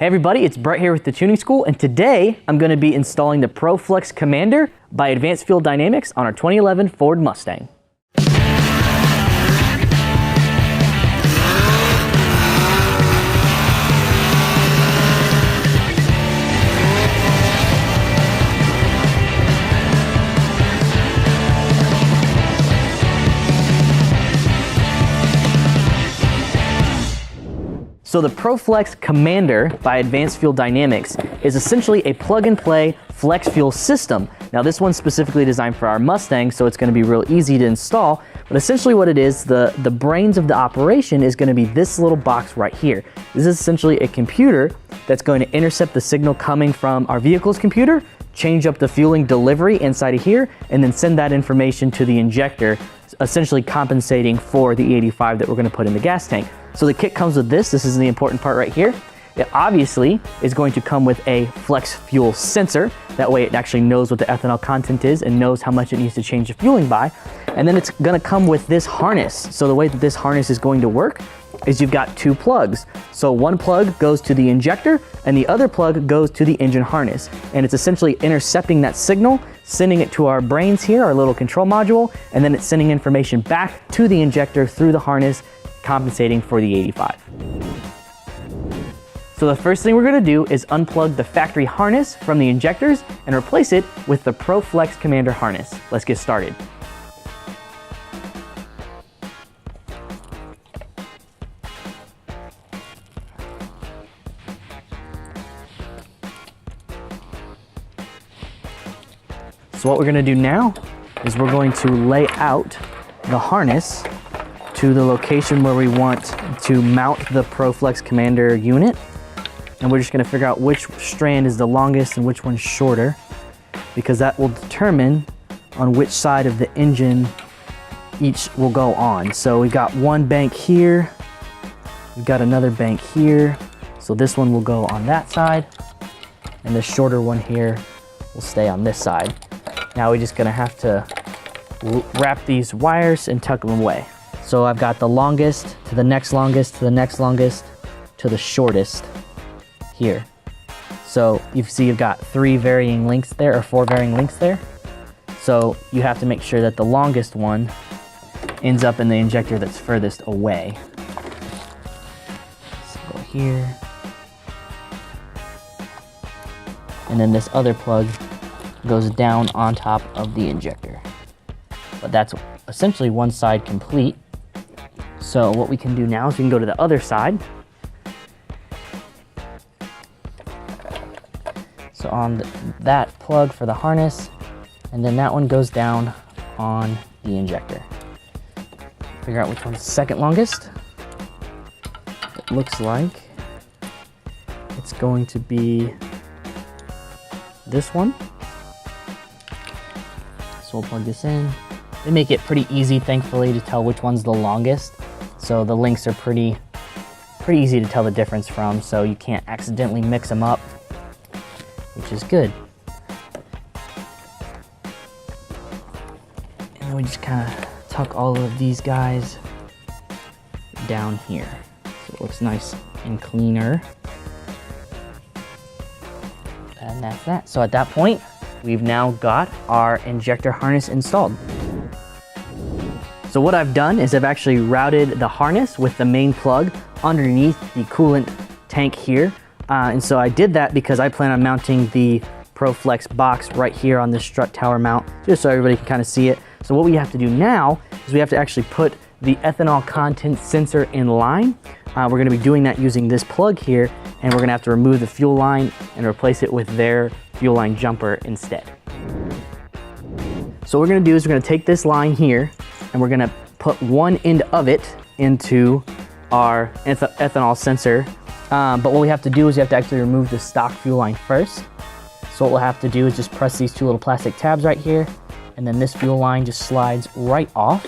Hey everybody, it's Brett here with the Tuning School, and today I'm going to be installing the Proflex Commander by Advanced Fuel Dynamics on our 2011 Ford Mustang. So the Proflex Commander by Advanced Fuel Dynamics is essentially a plug-and-play flex fuel system. Now this one's specifically designed for our Mustang, so it's going to be real easy to install, but essentially what it is, the brains of the operation is going to be this little box right here. This is essentially a computer that's going to intercept the signal coming from our vehicle's computer, change up the fueling delivery inside of here, and then send that information to the injector, essentially compensating for the E85 that we're going to put in the gas tank. So the kit comes with this. This is the important part right here. It obviously is going to come with a flex fuel sensor. That way it actually knows what the ethanol content is and knows how much it needs to change the fueling by. And then it's going to come with this harness. So the way that this harness is going to work is you've got two plugs. So one plug goes to the injector and the other plug goes to the engine harness. And it's essentially intercepting that signal, sending it to our brains here, our little control module, and then it's sending information back to the injector through the harness, compensating for the 85. So the first thing we're going to do is unplug the factory harness from the injectors and replace it with the Proflex Commander harness. Let's get started. So what we're going to do now is we're going to lay out the harness to the location where we want to mount the Proflex Commander unit. And we're just going to figure out which strand is the longest and which one's shorter, because that will determine on which side of the engine each will go on. So we've got one bank here, we've got another bank here, so this one will go on that side, and the shorter one here will stay on this side. Now we're just going to have to wrap these wires and tuck them away. So I've got the longest to the next longest to the next longest to the shortest here. So you see you've got three varying lengths there, or four varying lengths there. So you have to make sure that the longest one ends up in the injector that's furthest away. So go here. And then this other plug goes down on top of the injector. But that's essentially one side complete. So what we can do now is we can go to the other side. So on that plug for the harness, and then that one goes down on the injector. Figure out which one's the second longest. It looks like it's going to be this one. So we'll plug this in. They make it pretty easy, thankfully, to tell which one's the longest. So the lengths are pretty easy to tell the difference from, so you can't accidentally mix them up, which is good. And then we just kind of tuck all of these guys down here, so it looks nice and cleaner. And that's that. So at that point, we've now got our injector harness installed. So what I've done is I've actually routed the harness with the main plug underneath the coolant tank here. And so I did that because I plan on mounting the Proflex box right here on this strut tower mount, just so everybody can kind of see it. So what we have to do now is we have to actually put the ethanol content sensor in line. We're going to be doing that using this plug here, and we're going to have to remove the fuel line and replace it with their fuel line jumper instead. So what we're going to do is we're going to take this line here, and we're going to put one end of it into our ethanol sensor. But what we have to do is we have to actually remove the stock fuel line first. So what we'll have to do is just press these two little plastic tabs right here, and then this fuel line just slides right off,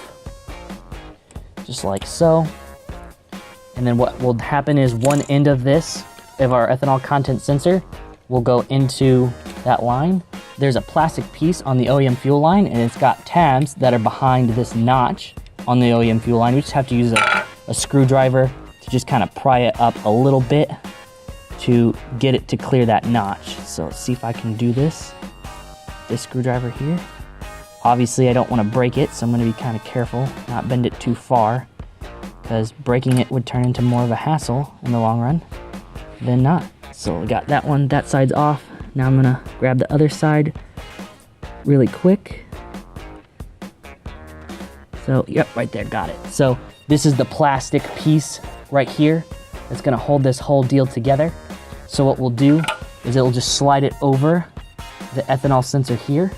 just like so. And then what will happen is one end of this, of our ethanol content sensor, will go into that line. There's a plastic piece on the OEM fuel line, and it's got tabs that are behind this notch on the OEM fuel line. We just have to use a screwdriver to just kind of pry it up a little bit to get it to clear that notch. So let's see if I can do this screwdriver here. Obviously I don't want to break it, so I'm going to be kind of careful, not bend it too far, because breaking it would turn into more of a hassle in the long run than not. So we got that one, that side's off. Now I'm going to grab the other side really quick. So, yep, right there, got it. So this is the plastic piece right here that's going to hold this whole deal together. So what we'll do is it'll just slide it over the ethanol sensor here,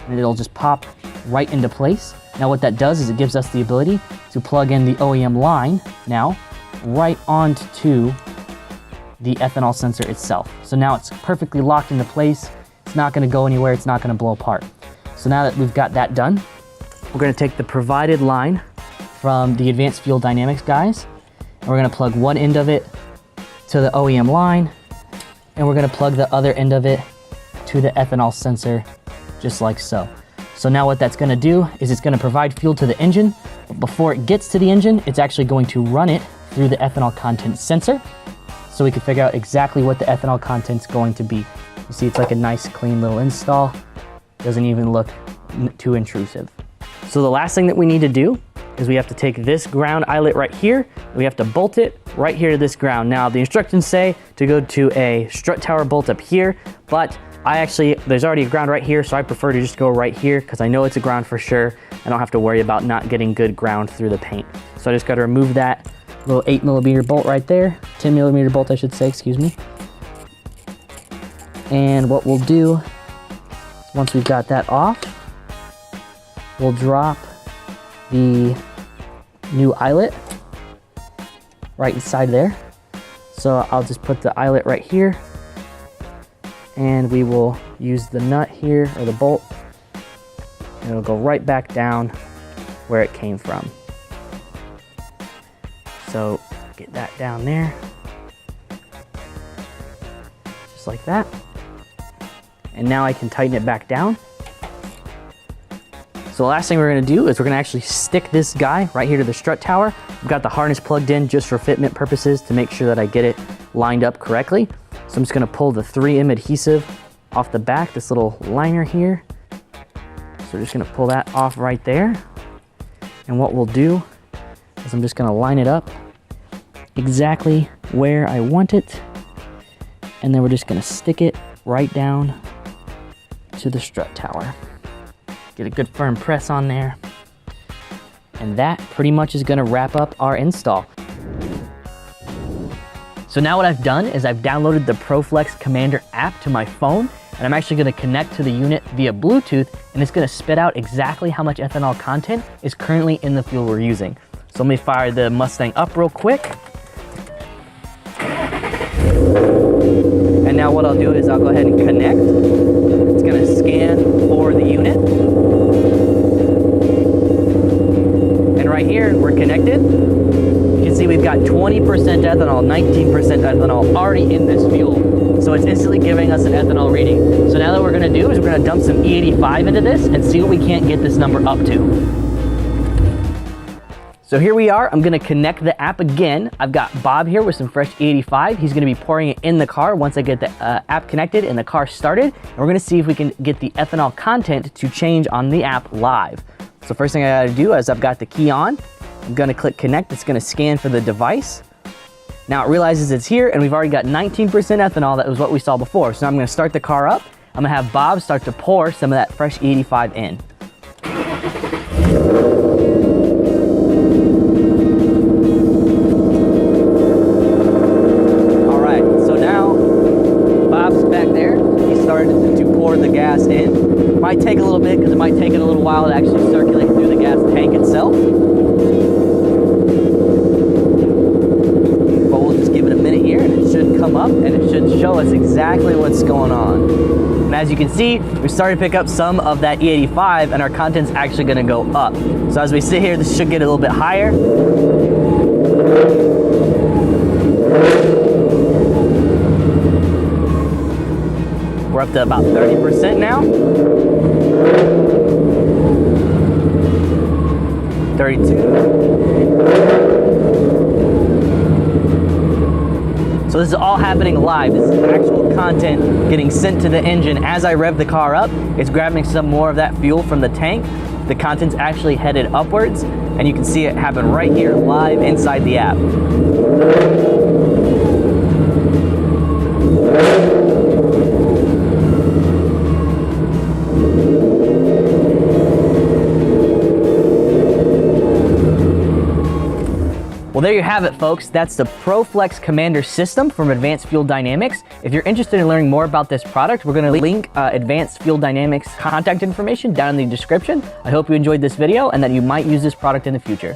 and it'll just pop right into place. Now what that does is it gives us the ability to plug in the OEM line now right onto the ethanol sensor itself. So now it's perfectly locked into place. It's not going to go anywhere. It's not going to blow apart. So now that we've got that done, we're going to take the provided line from the Advanced Fuel Dynamics guys, and we're going to plug one end of it to the OEM line, and we're going to plug the other end of it to the ethanol sensor, just like so. So now what that's going to do is it's going to provide fuel to the engine, but before it gets to the engine, it's actually going to run it through the ethanol content sensor, so we can figure out exactly what the ethanol content's going to be. You see, it's like a nice, clean little install. Doesn't even look too intrusive. So the last thing that we need to do is we have to take this ground eyelet right here, and we have to bolt it right here to this ground. Now, the instructions say to go to a strut tower bolt up here, but there's already a ground right here, so I prefer to just go right here because I know it's a ground for sure. I don't have to worry about not getting good ground through the paint. So I just got to remove that little 8mm bolt right there, 10mm bolt I should say, excuse me. And what we'll do, once we've got that off, we'll drop the new eyelet right inside there. So I'll just put the eyelet right here, and we will use the nut here, or the bolt, and it'll go right back down where it came from. So get that down there, just like that. And now I can tighten it back down. So the last thing we're gonna do is we're gonna actually stick this guy right here to the strut tower. I've got the harness plugged in just for fitment purposes to make sure that I get it lined up correctly. So I'm just gonna pull the 3M adhesive off the back, this little liner here. So we're just gonna pull that off right there. And what we'll do is I'm just gonna line it up exactly where I want it. And then we're just gonna stick it right down to the strut tower. Get a good firm press on there. And that pretty much is gonna wrap up our install. So now what I've done is I've downloaded the Proflex Commander app to my phone, and I'm actually gonna connect to the unit via Bluetooth, and it's gonna spit out exactly how much ethanol content is currently in the fuel we're using. So let me fire the Mustang up real quick. And now what I'll do is I'll go ahead and connect. It's gonna scan for the unit. And right here, we're connected. You can see we've got 20% ethanol, 19% ethanol already in this fuel. So it's instantly giving us an ethanol reading. So now what we're gonna do is we're gonna dump some E85 into this and see what we can't get this number up to. So here we are, I'm gonna connect the app again. I've got Bob here with some fresh E85. He's gonna be pouring it in the car once I get the app connected and the car started. And we're gonna see if we can get the ethanol content to change on the app live. So first thing I gotta do is I've got the key on. I'm gonna click connect, it's gonna scan for the device. Now it realizes it's here and we've already got 19% ethanol, that was what we saw before. So now I'm gonna start the car up. I'm gonna have Bob start to pour some of that fresh E85 in. Might take a little bit because it might take it a little while to actually circulate through the gas tank itself. But we'll just give it a minute here and it should come up and it should show us exactly what's going on. And as you can see, we started to pick up some of that E85 and our content's actually going to go up. So as we sit here, this should get a little bit higher. We're up to about 30% now. 32. So this is all happening live. This is actual content getting sent to the engine as I rev the car up. It's grabbing some more of that fuel from the tank. The content's actually headed upwards, and you can see it happen right here live inside the app. Well, there you have it, folks. That's the Proflex Commander system from Advanced Fuel Dynamics. If you're interested in learning more about this product, we're going to link Advanced Fuel Dynamics contact information down in the description. I hope you enjoyed this video and that you might use this product in the future.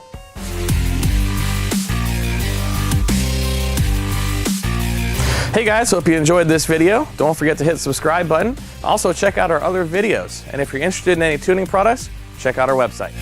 Hey guys, hope you enjoyed this video. Don't forget to hit the subscribe button. Also check out our other videos. And if you're interested in any tuning products, check out our website.